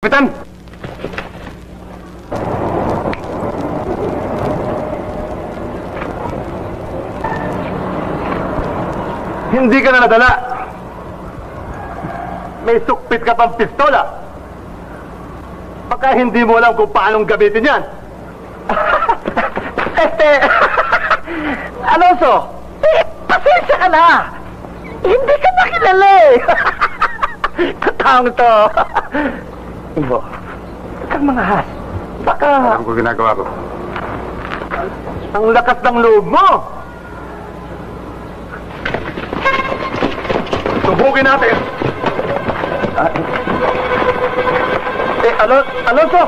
Kapitan! Hindi ka na nadala. May sukpit ka pang pistola. Baka hindi mo alam kung paanong gamitin yan. Alonso, pasensya ka na. Hindi ka nakilala eh. Taong to. Ibo, kang mga has. Baka... Alam ko ginagawa ko. Ang lakas ng loob mo! Subukin natin! Alonso!